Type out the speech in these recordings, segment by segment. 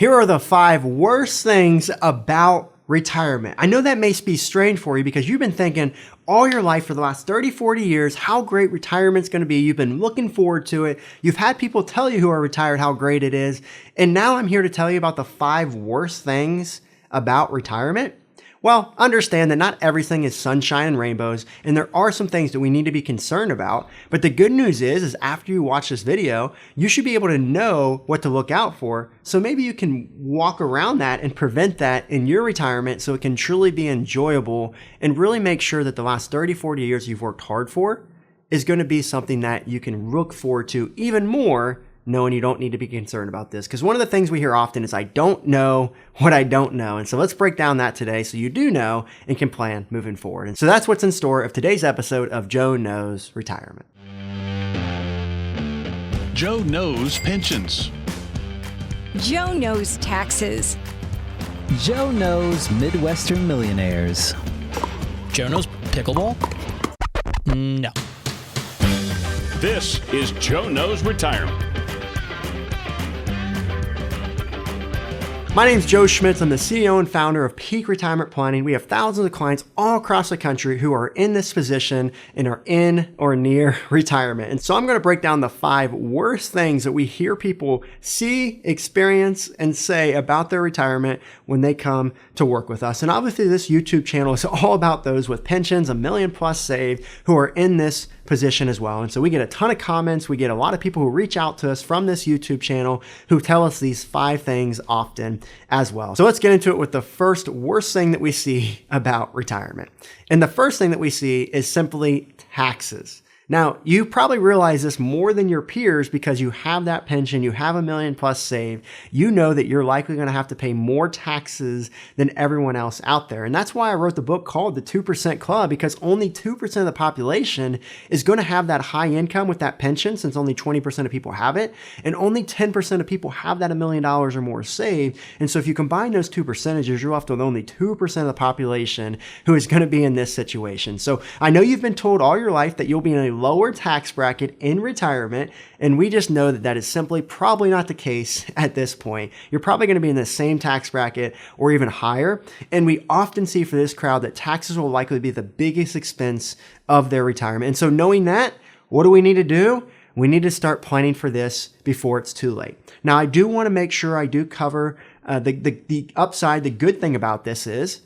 Here are the 5 worst things about retirement. I know that may be strange for you because you've been thinking all your life for the last 30, 40 years how great retirement's going to be. You've been looking forward to it. You've had people tell you who are retired how great it is. And now I'm here to tell you about the 5 worst things about retirement. Well, understand that not everything is sunshine and rainbows, and there are some things that we need to be concerned about. But the good news is after you watch this video, you should be able to know what to look out for. So maybe you can walk around that and prevent that in your retirement so it can truly be enjoyable and really make sure that the last 30, 40 years you've worked hard for is going to be something that you can look forward to even more, knowing you don't need to be concerned about this. Because one of the things we hear often is I don't know what I don't know. And so let's break down that today so you do know and can plan moving forward. And so that's what's in store of today's episode of Joe Knows Retirement. Joe knows pensions. Joe knows taxes. Joe knows Midwestern millionaires. Joe knows pickleball? No. This is Joe Knows Retirement. My name is Joe Schmitz. I'm the CEO and founder of Peak Retirement Planning. We have thousands of clients all across the country who are in this position and are in or near retirement. And so I'm going to break down the 5 worst things that we hear people see, experience, and say about their retirement when they come to work with us. And obviously this YouTube channel is all about those with pensions, $1 million plus saved, who are in this position as well. And so we get a ton of comments. We get a lot of people who reach out to us from this YouTube channel who tell us these 5 things often as well. So let's get into it with the first worst thing that we see about retirement. And the first thing that we see is simply taxes. Now, you probably realize this more than your peers because you have that pension, you have $1 million plus saved. You know that you're likely going to have to pay more taxes than everyone else out there. And that's why I wrote the book called The 2% Club, because only 2% of the population is going to have that high income with that pension, since only 20% of people have it. And only 10% of people have that $1 million or more saved. And so if you combine those 2 percentages, you're left with only 2% of the population who is going to be in this situation. So I know you've been told all your life that you'll be in a lower tax bracket in retirement, and we just know that that is simply probably not the case at this point. You're probably going to be in the same tax bracket or even higher, and we often see for this crowd that taxes will likely be the biggest expense of their retirement. And so knowing that, what do we need to do? We need to start planning for this before it's too late. Now, I do want to make sure I do cover the upside. The good thing about this is,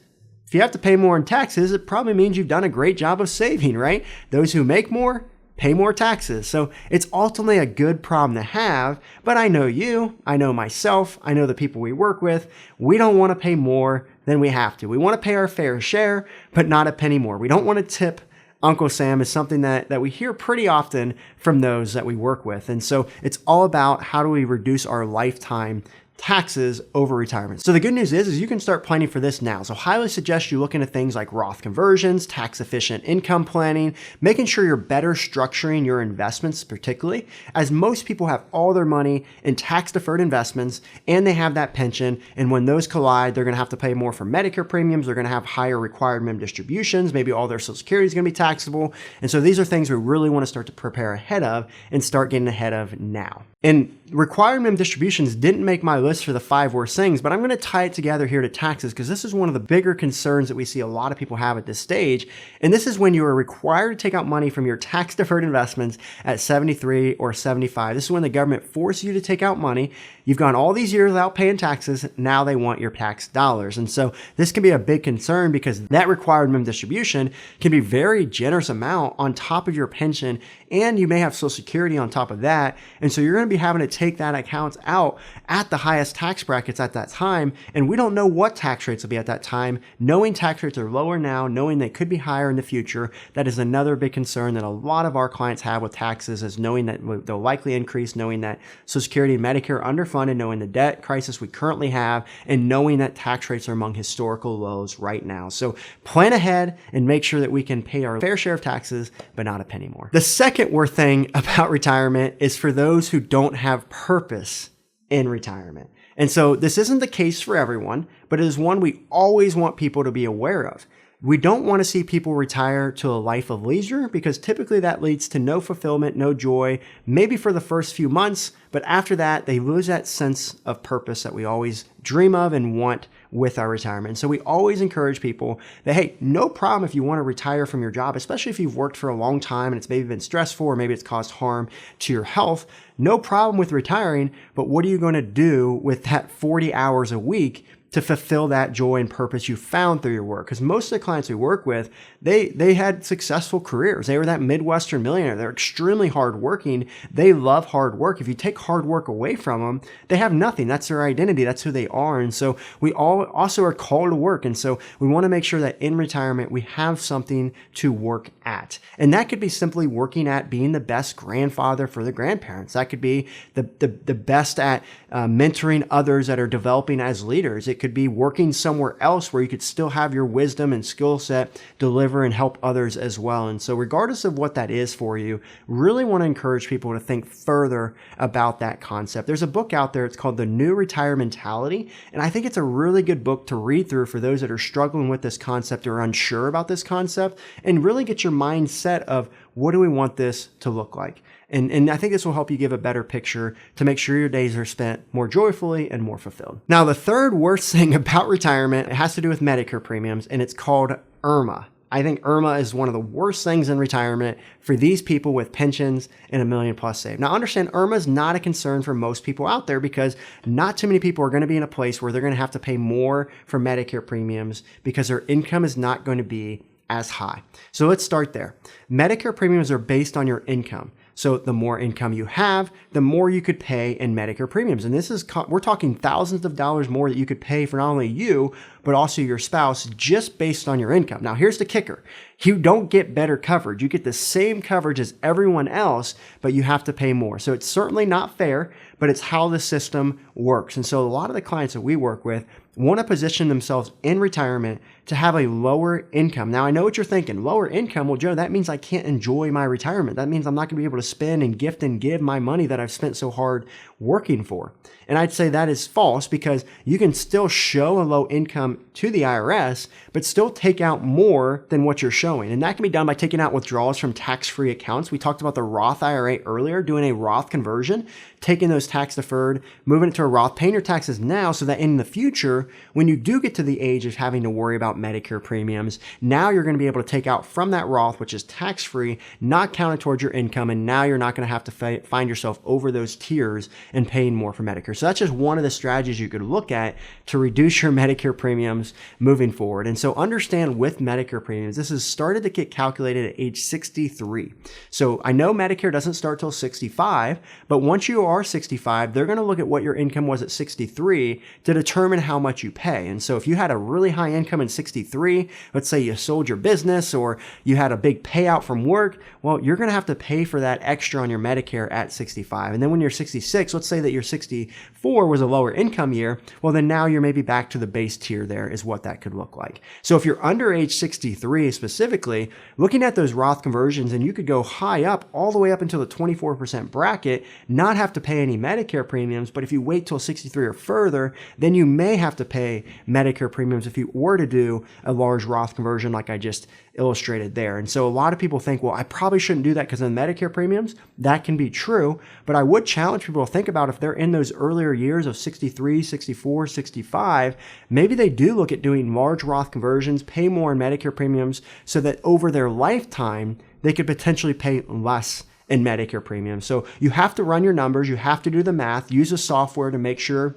if you have to pay more in taxes, it probably means you've done a great job of saving, right? Those who make more pay more taxes. So it's ultimately a good problem to have, but I know you, I know myself, I know the people we work with, we don't want to pay more than we have to. We want to pay our fair share, but not a penny more. We don't want to tip Uncle Sam is something that we hear pretty often from those that we work with. And so it's all about how do we reduce our lifetime taxes over retirement. So the good news is you can start planning for this now. So highly suggest you look into things like Roth conversions, tax efficient income planning, making sure you're better structuring your investments, particularly as most people have all their money in tax deferred investments and they have that pension. And when those collide, they're going to have to pay more for Medicare premiums. They're going to have higher required minimum distributions. Maybe all their Social Security is going to be taxable. And so these are things we really want to start to prepare ahead of and start getting ahead of now. And required minimum distributions didn't make my list for the 5 worst things, but I'm going to tie it together here to taxes because this is one of the bigger concerns that we see a lot of people have at this stage. And this is when you are required to take out money from your tax deferred investments at 73 or 75. This is when the government forces you to take out money. You've gone all these years without paying taxes. Now they want your tax dollars. And so this can be a big concern because that required minimum distribution can be a very generous amount on top of your pension, and you may have Social Security on top of that. And so you're going to be having to take that account out at the highest tax brackets at that time. And we don't know what tax rates will be at that time. Knowing tax rates are lower now, knowing they could be higher in the future, that is another big concern that a lot of our clients have with taxes, is knowing that they'll likely increase, knowing that Social Security and Medicare are underfunded, knowing the debt crisis we currently have, and knowing that tax rates are among historical lows right now. So plan ahead and make sure that we can pay our fair share of taxes, but not a penny more. The second worst thing about retirement is for those who don't have purpose in retirement. And so this isn't the case for everyone, but it is one we always want people to be aware of. We don't want to see people retire to a life of leisure because typically that leads to no fulfillment, no joy, maybe for the first few months, but after that, they lose that sense of purpose that we always dream of and want with our retirement. So we always encourage people that, hey, no problem if you want to retire from your job, especially if you've worked for a long time and it's maybe been stressful or maybe it's caused harm to your health. No problem with retiring, but what are you going to do with that 40 hours a week to fulfill that joy and purpose you found through your work? Because most of the clients we work with, they had successful careers. They were that Midwestern millionaire. They're extremely hardworking. They love hard work. If you take hard work away from them, they have nothing. That's their identity. That's who they are. And so we all also are called to work. And so we want to make sure that in retirement, we have something to work at. And that could be simply working at being the best grandfather for the grandparents. That could be the best at mentoring others that are developing as leaders. It could be working somewhere else where you could still have your wisdom and skill set deliver and help others as well. And so regardless of what that is for you, really want to encourage people to think further about that concept. There's a book out there. It's called The New Retire Mentality. And I think it's a really good book to read through for those that are struggling with this concept or unsure about this concept, and really get your mindset of what do we want this to look like? And I think this will help you give a better picture to make sure your days are spent more joyfully and more fulfilled. Now, the third worst thing about retirement, it has to do with Medicare premiums, and it's called IRMAA. I think IRMAA is one of the worst things in retirement for these people with pensions and $1 million plus saved. Now, understand IRMAA is not a concern for most people out there because not too many people are going to be in a place where they're going to have to pay more for Medicare premiums because their income is not going to be as high. So let's start there. Medicare premiums are based on your income. So the more income you have, the more you could pay in Medicare premiums. And this is, we're talking thousands of dollars more that you could pay for not only you, but also your spouse just based on your income. Now, here's the kicker. You don't get better coverage. You get the same coverage as everyone else, but you have to pay more. So it's certainly not fair, but it's how the system works. And so a lot of the clients that we work with want to position themselves in retirement to have a lower income. Now, I know what you're thinking. Lower income? Well, Joe, that means I can't enjoy my retirement. That means I'm not going to be able to spend and gift and give my money that I've spent so hard working for. And I'd say that is false because you can still show a low income to the IRS, but still take out more than what you're showing. And that can be done by taking out withdrawals from tax-free accounts. We talked about the Roth IRA earlier, doing a Roth conversion, taking those tax deferred, moving it to a Roth, paying your taxes now so that in the future, when you do get to the age of having to worry about Medicare premiums, now you're going to be able to take out from that Roth, which is tax-free, not counted towards your income, and now you're not going to have to find yourself over those tiers and paying more for Medicare. So that's just one of the strategies you could look at to reduce your Medicare premiums moving forward. And so understand with Medicare premiums, this has started to get calculated at age 63. So I know Medicare doesn't start till 65, but once you are 65, they're going to look at what your income was at 63 to determine how much you pay. And so if you had a really high income in 63, let's say you sold your business or you had a big payout from work, well, you're going to have to pay for that extra on your Medicare at 65. And then when you're 66, let's say that you're 64 was a lower income year, well, then now you're maybe back to the base tier there is what that could look like. So if you're under age 63 specifically, looking at those Roth conversions, and you could go high up all the way up until the 24% bracket, not have to pay any Medicare premiums, but if you wait till 63 or further, then you may have to pay Medicare premiums if you were to do a large Roth conversion like I just illustrated there. And so a lot of people think, well, I probably shouldn't do that because of the Medicare premiums. That can be true, but I would challenge people to think about if they're in those earlier years of 63, 64, 65, maybe they do look at doing large Roth conversions, pay more in Medicare premiums so that over their lifetime, they could potentially pay less in Medicare premiums. So you have to run your numbers. You have to do the math, use a software to make sure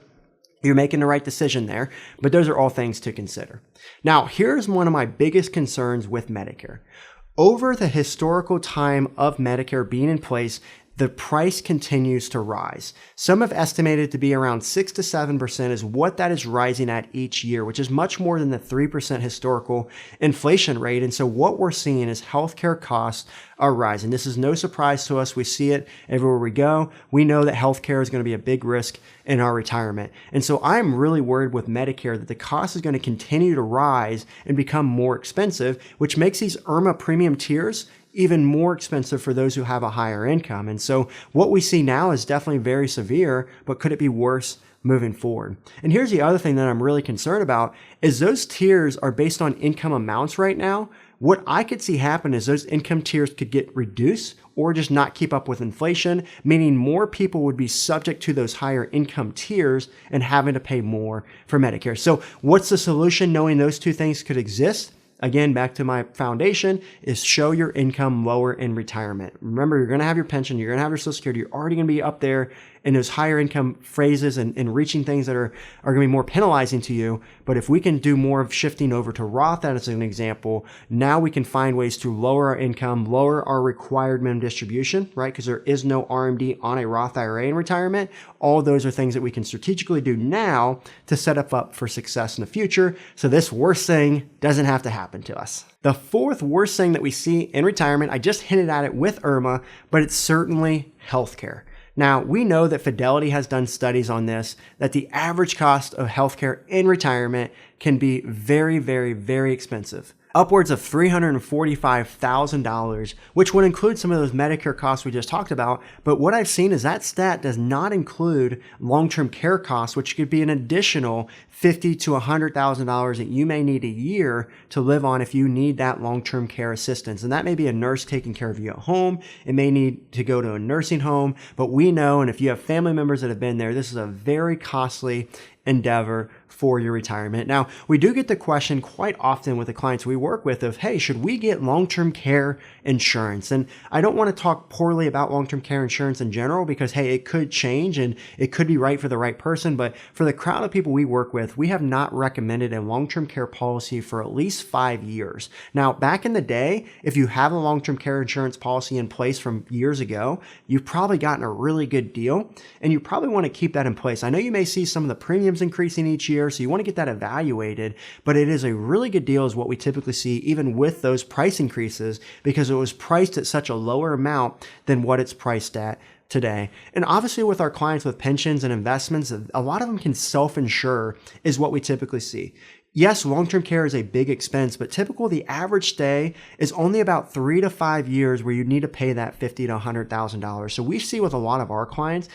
you're making the right decision there, but those are all things to consider. Now, here's one of my biggest concerns with Medicare. Over the historical time of Medicare being in place, the price continues to rise. Some have estimated to be around 6 to 7% is what that is rising at each year, which is much more than the 3% historical inflation rate. And so what we're seeing is healthcare costs are rising. This is no surprise to us. We see it everywhere we go. We know that healthcare is going to be a big risk in our retirement. And so I'm really worried with Medicare that the cost is going to continue to rise and become more expensive, which makes these IRMAA premium tiers even more expensive for those who have a higher income. And so what we see now is definitely very severe, but could it be worse moving forward. And here's the other thing that I'm really concerned about is those tiers are based on income amounts right now. What I could see happen is those income tiers could get reduced or just not keep up with inflation, meaning more people would be subject to those higher income tiers and having to pay more for Medicare. So what's the solution knowing those two things could exist? Again, back to my foundation is show your income lower in retirement. Remember, you're going to have your pension, you're going to have your Social Security, you're already going to be up there in those higher income phrases and reaching things that are going to be more penalizing to you. But if we can do more of shifting over to Roth as an example, now we can find ways to lower our income, lower our required minimum distribution, right? Because there is no RMD on a Roth IRA in retirement. All those are things that we can strategically do now to set up for success in the future. So this worst thing doesn't have to happen to us. The fourth worst thing that we see in retirement, I just hinted at it with IRMAA, but it's certainly healthcare. Now, we know that Fidelity has done studies on this, that the average cost of healthcare in retirement can be very, very, very expensive. Upwards of $345,000, which would include some of those Medicare costs we just talked about. But what I've seen is that stat does not include long-term care costs, which could be an additional $50,000 to $100,000 that you may need a year to live on if you need that long-term care assistance. And that may be a nurse taking care of you at home. It may need to go to a nursing home. But we know, and if you have family members that have been there, this is a very costly endeavor for your retirement. Now, we do get the question quite often with the clients we work with of, hey, should we get long-term care insurance? And I don't want to talk poorly about long-term care insurance in general because, hey, it could change and it could be right for the right person. But for the crowd of people we work with, we have not recommended a long-term care policy for at least 5 years. Now, back in the day, if you have a long-term care insurance policy in place from years ago, you've probably gotten a really good deal and you probably want to keep that in place. I know you may see some of the premiums increasing each year, so you want to get that evaluated, but it is a really good deal is what we typically see even with those price increases because it was priced at such a lower amount than what it's priced at today. And obviously with our clients with pensions and investments, a lot of them can self-insure is what we typically see. Yes, long-term care is a big expense, but typically the average stay is only about 3 to 5 years where you need to pay that $50,000 to $100,000. So we see with a lot of our clients,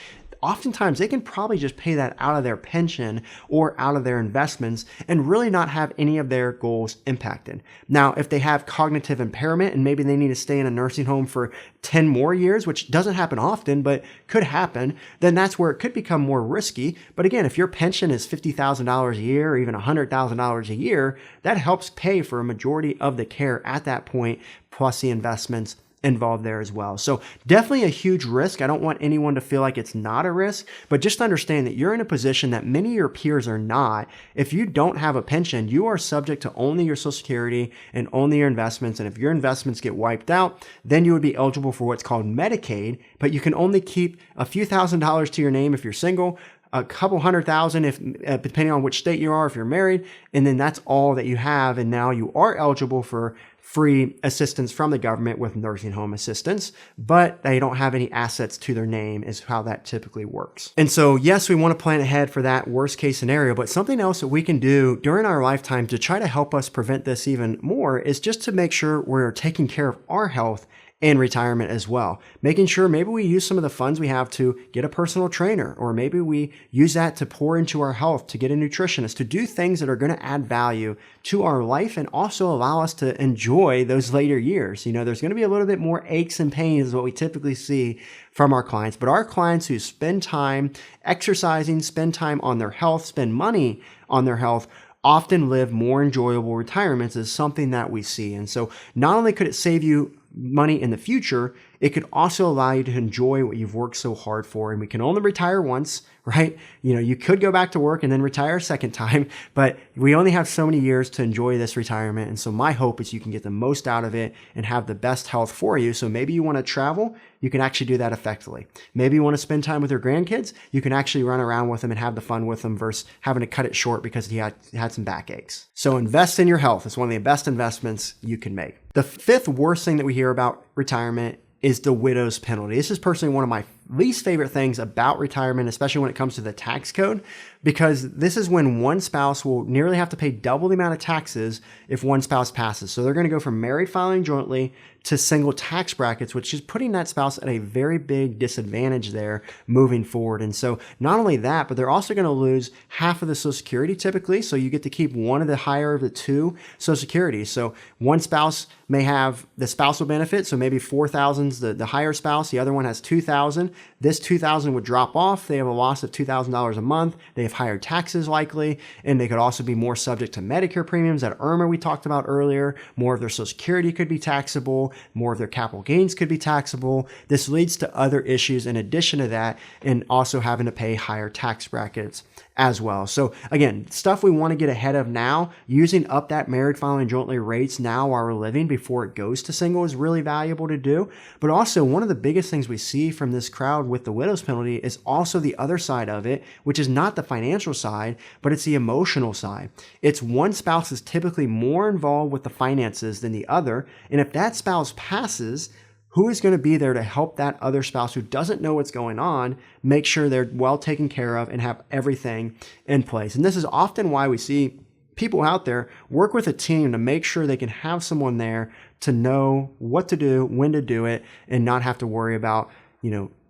oftentimes they can probably just pay that out of their pension or out of their investments and really not have any of their goals impacted. Now, if they have cognitive impairment and maybe they need to stay in a nursing home for 10 more years, which doesn't happen often, but could happen, then that's where it could become more risky. But again, if your pension is $50,000 a year or even $100,000 a year, that helps pay for a majority of the care at that point, plus the investments involved there as well. So definitely a huge risk. I don't want anyone to feel like it's not a risk, but just understand that you're in a position that many of your peers are not. If you don't have a pension, you are subject to only your Social Security and only your investments. And if your investments get wiped out, then you would be eligible for what's called Medicaid, but you can only keep a few $1,000s to your name if you're single, a couple $100,000 if depending on which state you are, if you're married, and then that's all that you have. And now you are eligible for free assistance from the government with nursing home assistance, but they don't have any assets to their name is how that typically works. And so, yes, we want to plan ahead for that worst case scenario, but something else that we can do during our lifetime to try to help us prevent this even more is just to make sure we're taking care of our health in retirement as well. Making sure maybe we use some of the funds we have to get a personal trainer, or maybe we use that to pour into our health, to get a nutritionist, to do things that are going to add value to our life and also allow us to enjoy those later years. You know, there's going to be a little bit more aches and pains is what we typically see from our clients, but our clients who spend time exercising, spend time on their health, spend money on their health, often live more enjoyable retirements is something that we see. And so not only could it save you money in the future, it could also allow you to enjoy what you've worked so hard for. And we can only retire once, right? You know, you could go back to work and then retire a second time, but we only have so many years to enjoy this retirement. And so my hope is you can get the most out of it and have the best health for you. So maybe you want to travel, you can actually do that effectively. Maybe you want to spend time with your grandkids, you can actually run around with them and have the fun with them versus having to cut it short because he had some backaches. So invest in your health. It's one of the best investments you can make. The fifth worst thing that we hear about retirement is the widow's penalty. This is personally one of my least favorite things about retirement, especially when it comes to the tax code, because this is when one spouse will nearly have to pay double the amount of taxes if one spouse passes. So they're going to go from married filing jointly to single tax brackets, which is putting that spouse at a very big disadvantage there moving forward. And so not only that, but they're also going to lose half of the Social Security typically. So you get to keep one of the higher of the two Social Security. So one spouse may have the spousal benefit. So maybe 4,000 is the higher spouse. The other one has 2,000. This 2,000 would drop off. They have a loss of $2,000 a month. They have higher taxes likely, and they could also be more subject to Medicare premiums that IRMAA we talked about earlier. More of their Social Security could be taxable. More of their capital gains could be taxable. This leads to other issues in addition to that, and also having to pay higher tax brackets as well. So again, stuff we want to get ahead of now, using up that married filing jointly rates now while we're living before it goes to single is really valuable to do. But also one of the biggest things we see from this crowd with the widow's penalty is also the other side of it, which is not the financial side, but it's the emotional side. It's one spouse is typically more involved with the finances than the other. And if that spouse passes, who is going to be there to help that other spouse who doesn't know what's going on, make sure they're well taken care of and have everything in place? And this is often why we see people out there work with a team to make sure they can have someone there to know what to do, when to do it, and not have to worry about,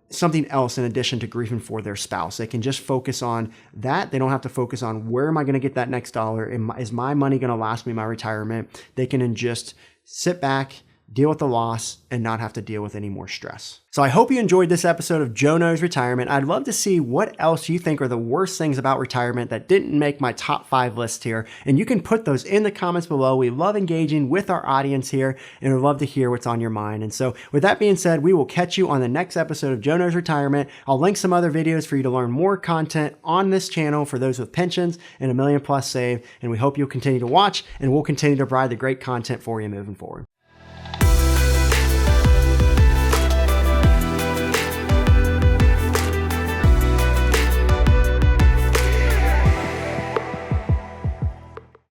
something else in addition to grieving for their spouse. They can just focus on that. They don't have to focus on where am I going to get that next dollar? Is my money going to last me my retirement? They can just sit back, deal with the loss, and not have to deal with any more stress. So I hope you enjoyed this episode of Joe Knows Retirement. I'd love to see what else you think are the worst things about retirement that didn't make my top 5 list here. And you can put those in the comments below. We love engaging with our audience here, and we'd love to hear what's on your mind. And so with that being said, we will catch you on the next episode of Joe Knows Retirement. I'll link some other videos for you to learn more content on this channel for those with pensions and $1 million+ saved. And we hope you'll continue to watch, and we'll continue to provide the great content for you moving forward.